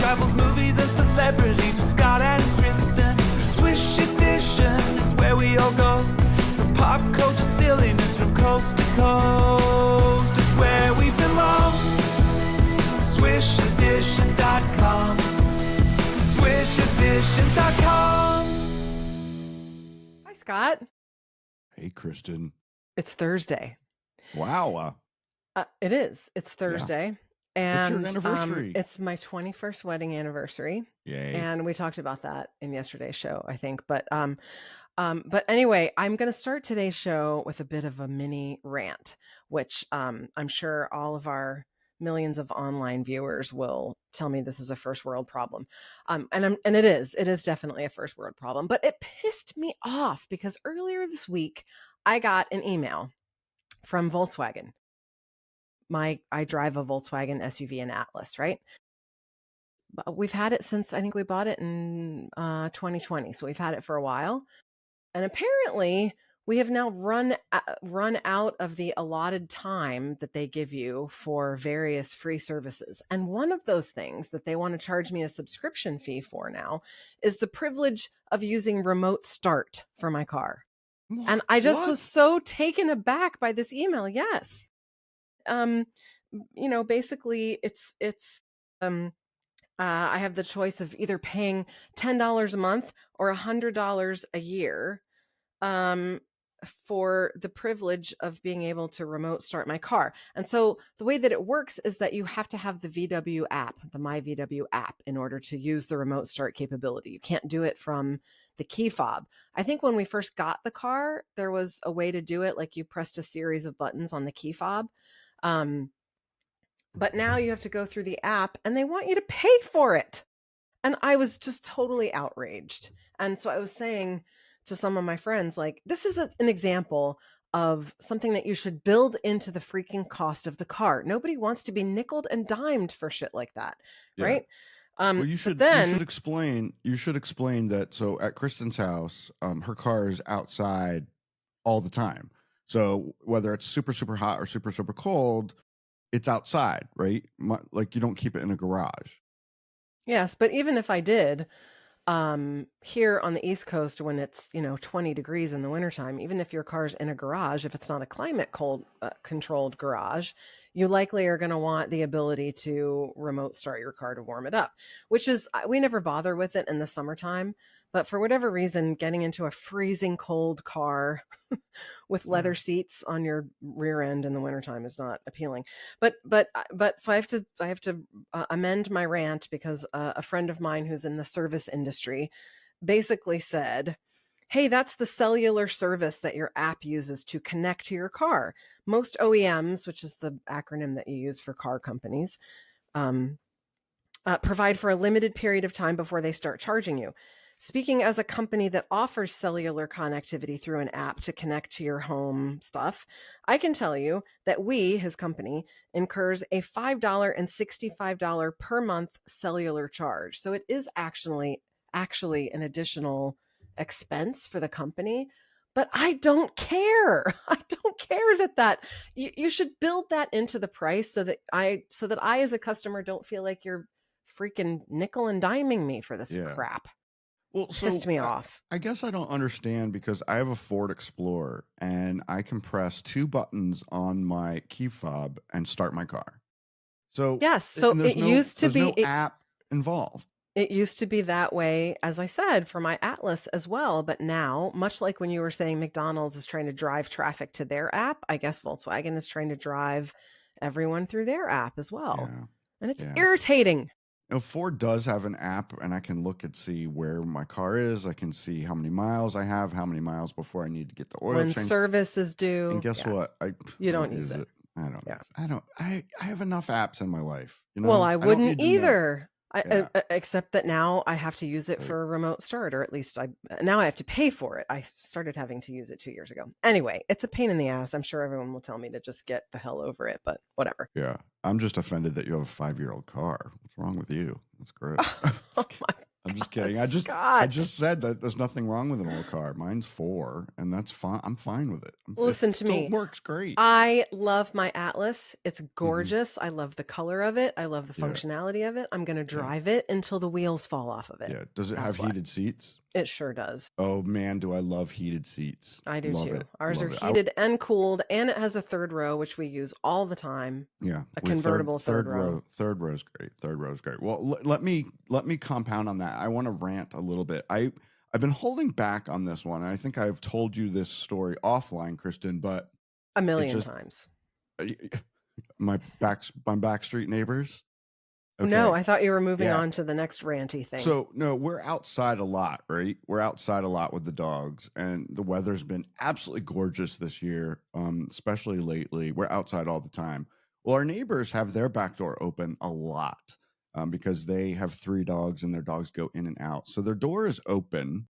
travels, movies, and celebrities with Scott and Kristin. Swish Edition, it's where we all go. For pop culture silliness from coast to coast. It's where we belong. SwishEdition.com. SwishEdition.com. Hi, Scott. Hey, Kristin. It's Thursday. Wow. It is. It's Thursday. And it's your anniversary. It's my 21st wedding anniversary. Yay. And we talked about that in yesterday's show, I think. But anyway, I'm going to start today's show with a bit of a mini rant, which I'm sure all of our millions of online viewers will tell me this is a first world problem. And it is definitely a first world problem, but it pissed me off because earlier this week, I got an email from Volkswagen. I drive a Volkswagen SUV and Atlas, right? We've had it since, I think we bought it in 2020. So we've had it for a while. And apparently we have now run out of the allotted time that they give you for various free services. And one of those things that they want to charge me a subscription fee for now is the privilege of using remote start for my car. And I just was so taken aback by this email. Yes. Basically it's I have the choice of either paying $10 a month or $100 a year, for the privilege of being able to remote start my car. And so the way that it works is that you have to have the VW app, the My VW app, in order to use the remote start capability. You can't do it from the key fob. I think when we first got the car, there was a way to do it. Like you pressed a series of buttons on the key fob. But now you have to go through the app and they want you to pay for it. And I was just totally outraged. And so I was saying to some of my friends, like, this is an example of something that you should build into the freaking cost of the car. Nobody wants to be nickeled and dimed for shit like that. Yeah. Right. Well, you should explain that. So at Kristin's house, her car is outside all the time. So whether it's super, super hot or super, super cold, it's outside, right? Like you don't keep it in a garage. Yes. But even if I did, here on the East Coast, when it's, 20 degrees in the wintertime, even if your car's in a garage, if it's not a climate controlled garage, you likely are going to want the ability to remote start your car to warm it up, which is, we never bother with it in the summertime. But for whatever reason, getting into a freezing cold car with leather seats on your rear end in the wintertime is not appealing. But so I have to amend my rant because a friend of mine who's in the service industry basically said, hey, that's the cellular service that your app uses to connect to your car. Most OEMs, which is the acronym that you use for car companies, provide for a limited period of time before they start charging you. Speaking as a company that offers cellular connectivity through an app to connect to your home stuff, I can tell you that his company, incurs a $5 and $65 per month cellular charge. So it is actually an additional expense for the company, but I don't care. I don't care that you should build that into the price so that I as a customer don't feel like you're freaking nickel and diming me for this crap. Well, pissed me off. I guess I don't understand because I have a Ford Explorer and I can press 2 buttons on my key fob and start my car. So yes, so it used to be no app involved. It used to be that way, as I said, for my Atlas as well. But now, much like when you were saying McDonald's is trying to drive traffic to their app, I guess Volkswagen is trying to drive everyone through their app as well. Yeah. And it's irritating. Ford does have an app, and I can look and see where my car is. I can see how many miles I have, how many miles before I need to get the oil when change. Service is due. And guess what? You don't use it. I don't. Yeah. I have enough apps in my life. Well, I wouldn't either. Except that now I have to use it for a remote start, or at least now I have to pay for it. I started having to use it 2 years ago. Anyway, it's a pain in the ass. I'm sure everyone will tell me to just get the hell over it, but whatever. Yeah. I'm just offended that you have a 5-year-old car. What's wrong with you? That's great. Oh my I'm just kidding. I Scott. just said that there's nothing wrong with an old car. Mine's 4, and that's fine. I'm fine with it. Listen It to still me. works great. I love my Atlas. It's gorgeous. I love the color of it. I love the Yeah. functionality of it. I'm going to drive it until the wheels fall off of it. Yeah. Does it That's have what. heated seats? It sure does. Oh man, do I love heated seats. I do Love too. it. Ours Love are it. heated and cooled, and it has a third row, which we use all the time. Yeah, A convertible third row. Third row's great. Third row's great. Well, let me compound on that. I want to rant a little bit. I've been holding back on this one. And I think I've told you this story offline, Kristin, but A million times. My backstreet neighbors. Okay. No, I thought you were moving on to the next ranty thing. So no, we're outside a lot, right? We're outside a lot with the dogs, and the weather's been absolutely gorgeous this year, especially lately. We're outside all the time. Well, our neighbors have their back door open a lot because they have 3 dogs, and their dogs go in and out. So their door is open,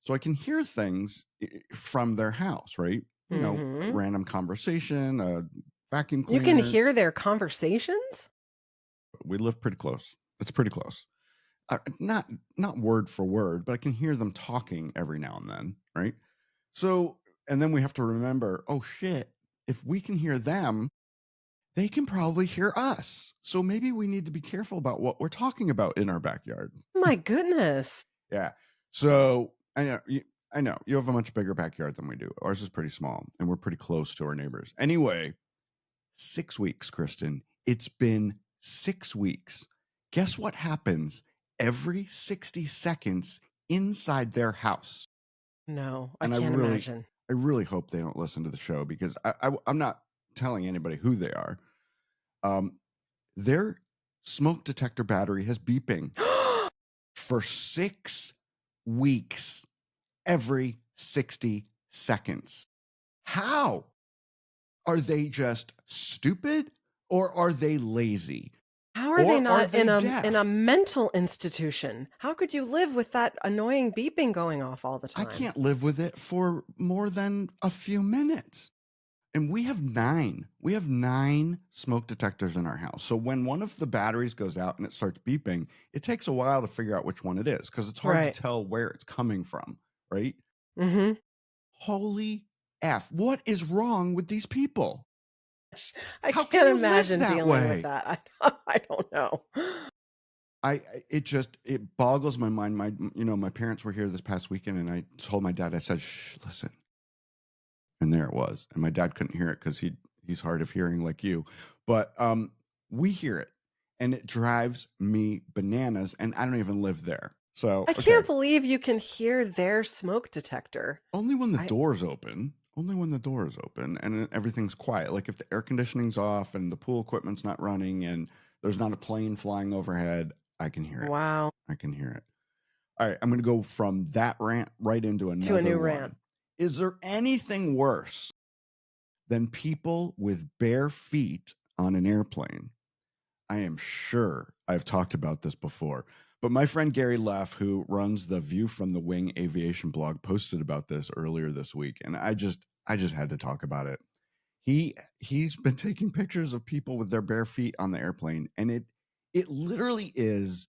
so I can hear things from their house, right? You know, random conversation, a vacuum cleaner. You can hear their conversations? We live pretty close. It's pretty close. Not word for word, but I can hear them talking every now and then, right? So, and then we have to remember, oh shit, if we can hear them, they can probably hear us. So maybe we need to be careful about what we're talking about in our backyard. My goodness. Yeah. So I know you have a much bigger backyard than we do. Ours is pretty small, and we're pretty close to our neighbors. Anyway, 6 weeks, Kristin. It's been 6 weeks. Guess what happens every 60 seconds inside their house? No, I can't imagine. I really hope they don't listen to the show, because I'm not telling anybody who they are. Their smoke detector battery has beeping for 6 weeks every 60 seconds. How? Are they just stupid, or are they lazy? How are they not in a mental institution? How could you live with that annoying beeping going off all the time? I can't live with it for more than a few minutes. And we have 9. We have 9 smoke detectors in our house. So when one of the batteries goes out and it starts beeping, it takes a while to figure out which one it is, because it's hard to tell where it's coming from, right? Mm-hmm. Holy F. What is wrong with these people? I can't imagine dealing with that. I don't know. It boggles my mind. My parents were here this past weekend, and I told my dad, I said, shh, listen. And there it was. And my dad couldn't hear it because he's hard of hearing like you. But we hear it, and it drives me bananas, and I don't even live there. So I can't believe you can hear their smoke detector. Only when the door's open. Only when the door is open and everything's quiet. Like if the air conditioning's off and the pool equipment's not running and there's not a plane flying overhead, I can hear it. Wow. I can hear it. All right, I'm going to go from that rant right into another to a new one. rant. Is there anything worse than people with bare feet on an airplane? I am sure I've talked about this before, but my friend Gary Leff, who runs the View from the Wing aviation blog, posted about this earlier this week, and I just had to talk about it. He's been taking pictures of people with their bare feet on the airplane, and it literally is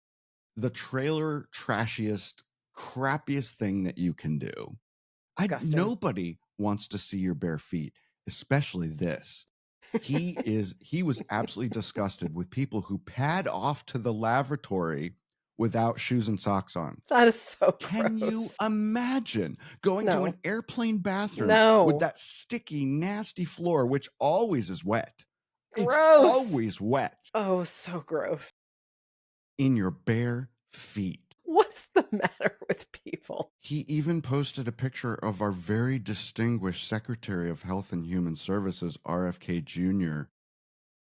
the trailer trashiest, crappiest thing that you can do. Nobody wants to see your bare feet, especially this. He was absolutely disgusted with people who pad off to the lavatory without shoes and socks on. That is so Can gross. you imagine going to an airplane bathroom with that sticky, nasty floor, which always is wet? Gross. It's always wet. Oh, so gross. In your bare feet. What's the matter with people? He even posted a picture of our very distinguished Secretary of Health and Human Services, RFK Jr.,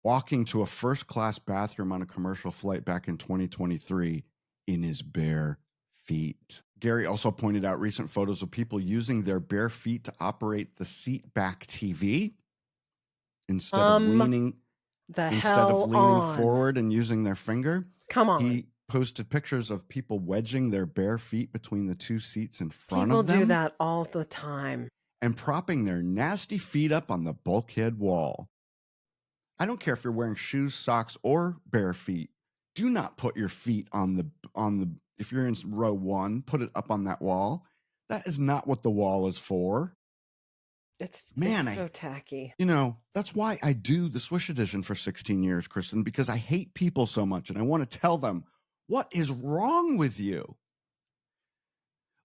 walking to a first-class bathroom on a commercial flight back in 2023 in his bare feet. Gary also pointed out recent photos of people using their bare feet to operate the seat back TV instead of leaning forward and using their finger. Come on. He posted pictures of people wedging their bare feet between the 2 seats in front of them. People do that all the time. And propping their nasty feet up on the bulkhead wall. I don't care if you're wearing shoes, socks, or bare feet. Do not put your feet on the if you're in row 1, put it up on that wall. That is not what the wall is for. It's Man, so tacky. That's why I do the Swish edition for 16 years, Kristin, because I hate people so much and I want to tell them, what is wrong with you?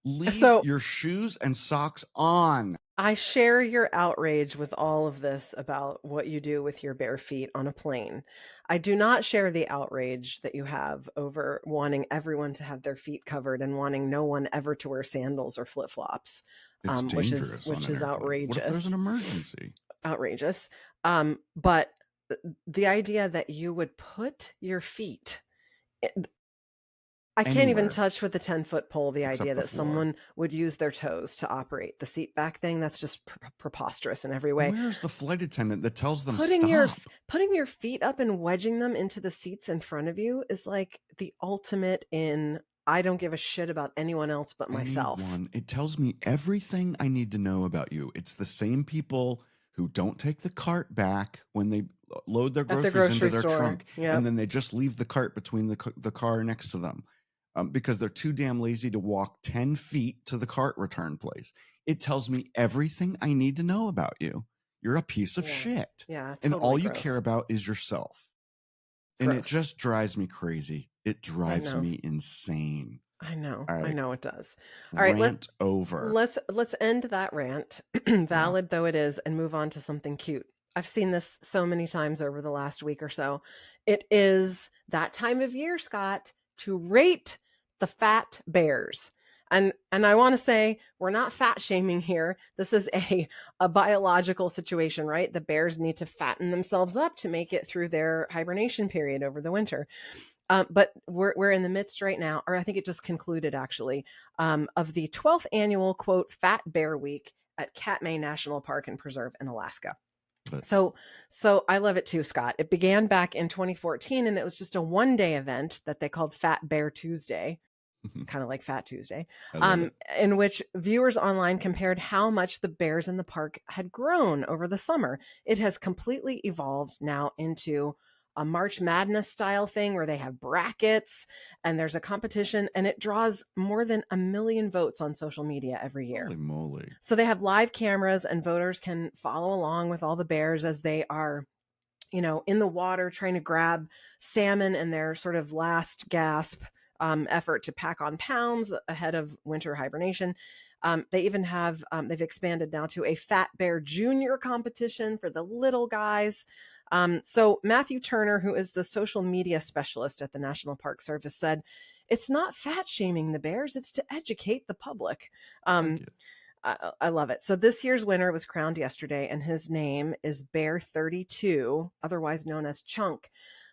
Leave your shoes and socks on. I share your outrage with all of this about what you do with your bare feet on a plane. I do not share the outrage that you have over wanting everyone to have their feet covered and wanting no one ever to wear sandals or flip-flops. It's dangerous, which is outrageous. What if there's an emergency? Outrageous. But the idea that you would put your feet, I can't even touch with a 10-foot pole the idea that someone would use their toes to operate the seat back thing. That's just preposterous in every way. Where's the flight attendant that tells them putting stop? Putting your feet up and wedging them into the seats in front of you is like the ultimate in I don't give a shit about anyone else but myself. It tells me everything I need to know about you. It's the same people who don't take the cart back when they load their groceries into their trunk, and then they just leave the cart between the car next to them. Because they're too damn lazy to walk 10 feet to the cart return place. It tells me everything I need to know about you. You're a piece of shit. Yeah. And all you care about is yourself. And it just drives me crazy. It drives me insane. I know. Right. I know it does. All right. Let's end that rant, valid though it is, and move on to something cute. I've seen this so many times over the last week or so. It is that time of year, Scott, to rate the fat bears. And I want to say we're not fat shaming here. This is a biological situation, right? The bears need to fatten themselves up to make it through their hibernation period over the winter. But we're in the midst right now, or I think it just concluded actually, of the 12th annual, quote, Fat Bear Week at Katmai National Park and Preserve in Alaska. So I love it too, Scott. It began back in 2014 and it was just a one-day event that they called Fat Bear Tuesday, kind of like Fat Tuesday, in which viewers online compared how much the bears in the park had grown over the summer. It has completely evolved now into a March Madness style thing where they have brackets and there's a competition and it draws more than 1 million votes on social media every year. Holy moly. So they have live cameras and voters can follow along with all the bears as they are, in the water trying to grab salmon in their sort of last gasp effort to pack on pounds ahead of winter hibernation. They even have, they've expanded now to a Fat Bear Junior competition for the little guys. So Matthew Turner, who is the social media specialist at the National Park Service, said, it's not fat shaming the bears, it's to educate the public. I love it. So this year's winner was crowned yesterday and his name is Bear 32, otherwise known as Chunk.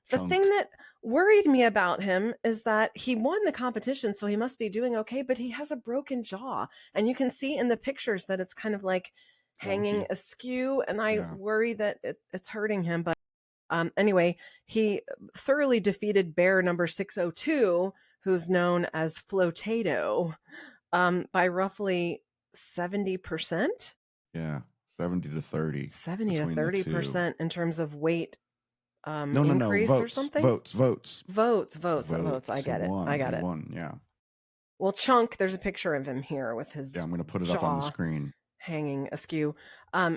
The thing that worried me about him is that he won the competition, so he must be doing okay, but he has a broken jaw. And you can see in the pictures that it's kind of like hanging askew, and I worry that it's hurting him. But anyway, he thoroughly defeated bear number 602, who's known as Flotato, by roughly 70%. Yeah, 70 to 30. 70 to 30% in terms of weight. No. Increase Votes, or something? Votes. I get it. I got it. Yeah. Well, Chunk, there's a picture of him here with his I'm going to put it up on the screen. Hanging askew.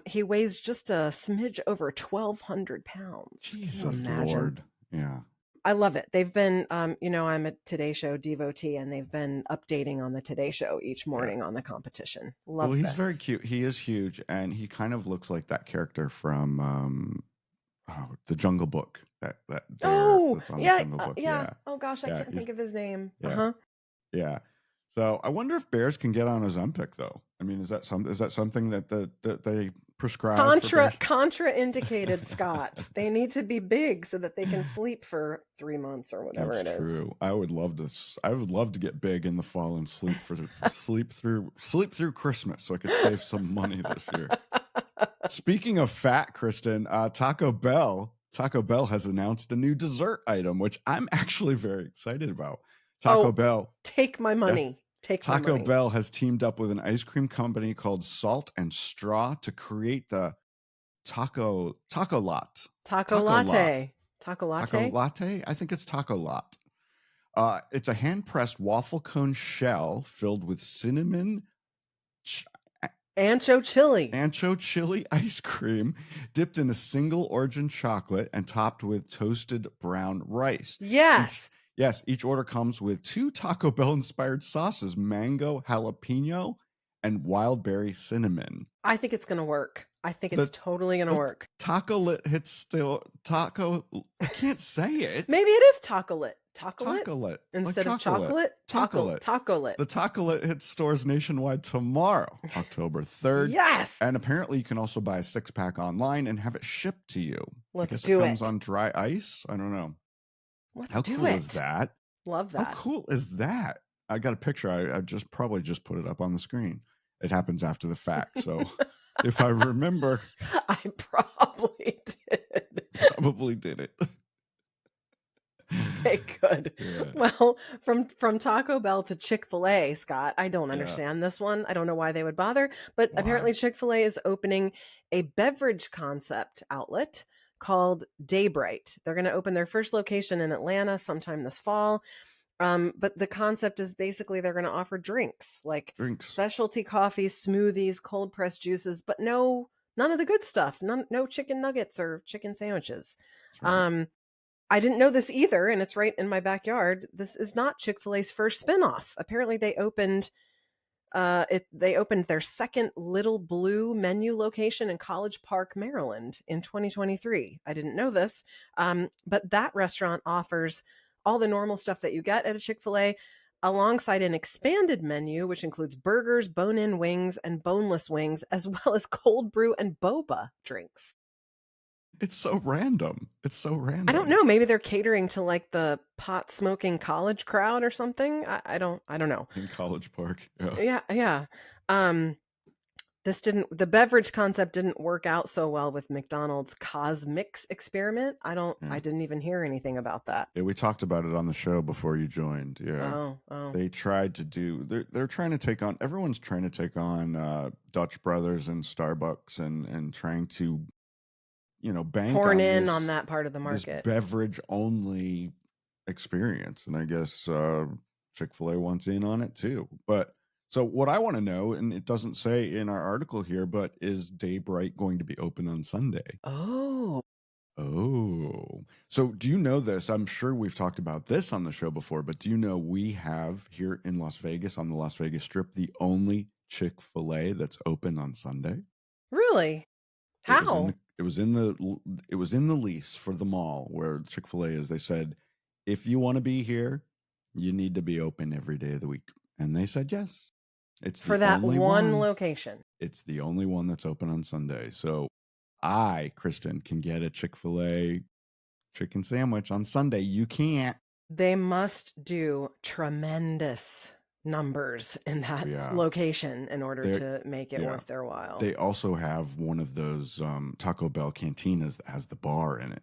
He weighs just a smidge over 1,200 pounds. Jesus Lord. Yeah. I love it. They've been, I'm a Today Show devotee, and they've been updating on the Today Show each morning on the competition. Love Well, he's this. very cute. He is huge, and he kind of looks like that character from the Jungle Book. That bear that's on the Jungle Book. Yeah. Oh gosh, I can't think of his name. Yeah. Yeah. So I wonder if bears can get on Ozempic, though. I mean, is that something that they prescribe? Contraindicated, Scott. They need to be big so that they can sleep for 3 months or whatever it is. True. I would love to get big in the fall and sleep through Christmas, so I could save some money this year. Speaking of fat, Kristin, Taco Bell has announced a new dessert item, which I'm actually very excited about. Taco Bell. Take my money. Taco Bell has teamed up with an ice cream company called Salt and Straw to create the Tacolate. Taco latte. I think it's Tacolate. It's a hand-pressed waffle cone shell filled with cinnamon Ancho chili. Ancho chili ice cream dipped in a single origin chocolate and topped with toasted brown rice. Yes. Each order comes with 2 Taco Bell inspired sauces, mango jalapeno and wild berry cinnamon. I think it's going to work. I think it's totally going to work. Tacolate hits still taco. I can't say it. Maybe it is Tacolate. Tacolate. Instead like of chocolate? Tacolate. The Tacolate hits stores nationwide tomorrow, October 3rd. Yes. And apparently you can also buy a 6-pack online and have it shipped to you. Let's do it. Comes on dry ice. I don't know. How cool is that? Love that. How cool is that? I got a picture. I probably just put it up on the screen. It happens after the fact. So if I remember, I probably did. Probably did it. Okay, good. Yeah. Well, from Taco Bell to Chik-fil-A, Scott, I don't understand this one. I don't know why they would bother, but apparently Chik-fil-A is opening a beverage concept outlet called Daybright. They're going to open their first location in Atlanta sometime this fall. But the concept is basically they're going to offer drinks, like specialty coffees, smoothies, cold pressed juices, but none of the good stuff. No chicken nuggets or chicken sandwiches. Right. I didn't know this either, and it's right in my backyard. This is not Chick-fil-A's first spinoff. Apparently, they opened their second Little Blue menu location in College Park, Maryland, in 2023. I didn't know this, but that restaurant offers all the normal stuff that you get at a Chick-fil-A, alongside an expanded menu, which includes burgers, bone-in wings, and boneless wings, as well as cold brew and boba drinks. It's so random. I don't know. Maybe they're catering to like the pot smoking college crowd or something. I don't know. In College Park. Yeah. The beverage concept didn't work out so well with McDonald's Cosmix experiment. I didn't even hear anything about that. Yeah, we talked about it on the show before you joined. Yeah. Oh. They tried to do, they're trying to take on, everyone's trying to take on Dutch Brothers and Starbucks and trying to, bank horn in on that part of the market. This beverage only experience. And I guess Chick-fil-A wants in on it too. But so what I want to know, and it doesn't say in our article here, but is Daybright going to be open on Sunday? Oh. So do you know this? I'm sure we've talked about this on the show before, but do you know we have here in Las Vegas, on the Las Vegas Strip, the only Chick-fil-A that's open on Sunday? Really? How? It was in the lease for the mall where Chick-fil-A is. They said, if you want to be here, you need to be open every day of the week. And they said yes. It's for that one location. It's the only one that's open on Sunday. So I, Kristin, can get a Chick-fil-A chicken sandwich on Sunday. You can't. They must do tremendous numbers in that location in order to make it worth their while. They also have one of those Taco Bell cantinas that has the bar in it.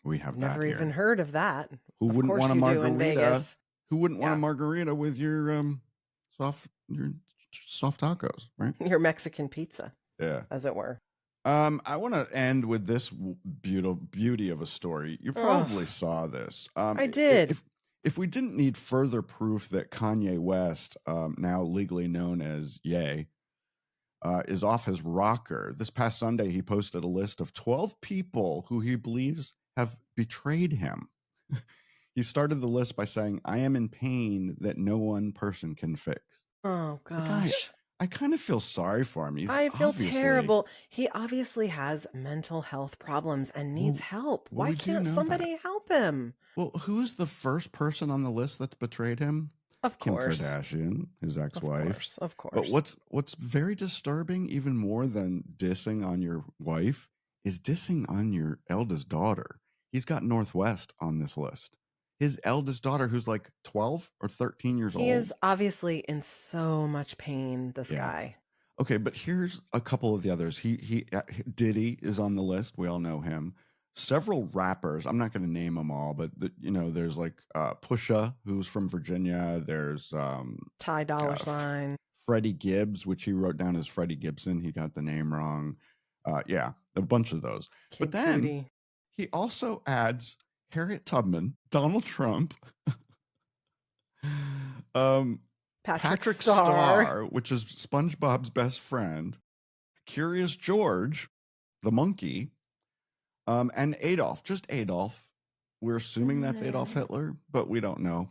We have Never that even heard of that. Who wouldn't want a margarita? Who wouldn't want a margarita with your soft tacos, right? Your Mexican pizza. Yeah. As it were. I want to end with this beauty of a story. You probably saw this. I did. If we didn't need further proof that Kayne West, now legally known as Ye, is off his rocker, this past Sunday he posted a list of 12 people who he believes have betrayed him. He started the list by saying, "I am in pain that no one person can fix." Oh, gosh. I kind of feel sorry for him. I feel terrible. He obviously has mental health problems and needs help. Why can't somebody help him? Well, who's the first person on the list that's betrayed him? Of course. Kim Kardashian, his ex-wife. Of course. But what's very disturbing, even more than dissing on your wife, is dissing on your eldest daughter. He's got Northwest on this list. His eldest daughter, who's like 12 or 13 years old. He is obviously in so much pain, this guy. Okay, but here's a couple of the others. Diddy is on the list. We all know him. Several rappers. I'm not going to name them all, but there's like Pusha, who's from Virginia. There's Ty Dolla $ign. Freddie Gibbs, which he wrote down as Freddie Gibson. He got the name wrong. A bunch of those. But then he also adds Harriet Tubman, Donald Trump, Patrick Star, which is SpongeBob's best friend, Curious George, the monkey, and Adolf, just Adolf. We're assuming that's Adolf Hitler, but we don't know.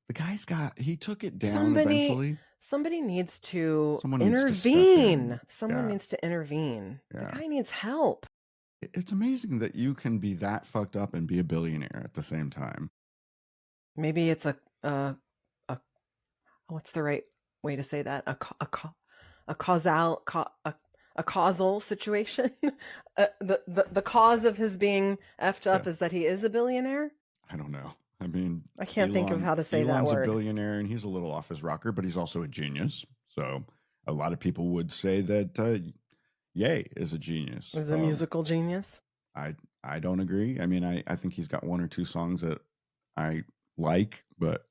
The guy's he took it down eventually. Somebody needs to Someone intervene. Someone Yeah. needs to intervene. Yeah. The guy needs help. It's amazing that you can be that fucked up and be a billionaire at the same time. Maybe it's a what's the right way to say that? A causal situation. The cause of his being effed up is that he is a billionaire. I don't know. I mean, I can't think of how to say that Elon's word. a billionaire, and he's a little off his rocker, but he's also a genius. So a lot of people would say that Ye is a genius. Is a musical genius. I don't agree. I mean, I think he's got one or two songs that I like, but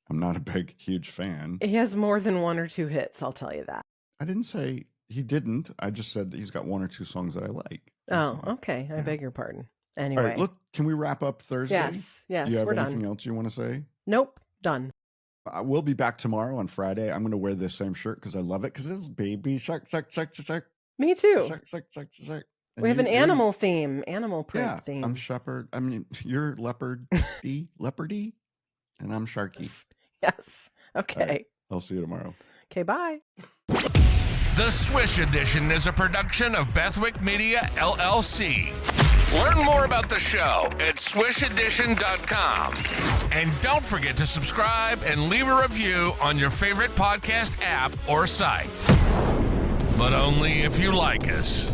I'm not a big, huge fan. He has more than one or two hits, I'll tell you that. I didn't say he didn't. I just said that he's got one or two songs that I like. Oh, okay. I beg your pardon. Anyway. All right, look, can we wrap up Thursday? Yes, Do you have we're anything done. else you want to say? Nope, done. We'll be back tomorrow on Friday. I'm going to wear this same shirt because I love it because it's baby shark, shark, shark, shark, shark. Me too. Shark, shark, shark, shark. And We have an animal theme, animal print theme. I'm shepherd. I mean, you're leopardy, and I'm sharky. Yes. Okay. Right, I'll see you tomorrow. Okay, bye. The Swish Edition is a production of Bethwick Media, LLC. Learn more about the show at swishedition.com. And don't forget to subscribe and leave a review on your favorite podcast app or site. But only if you like us.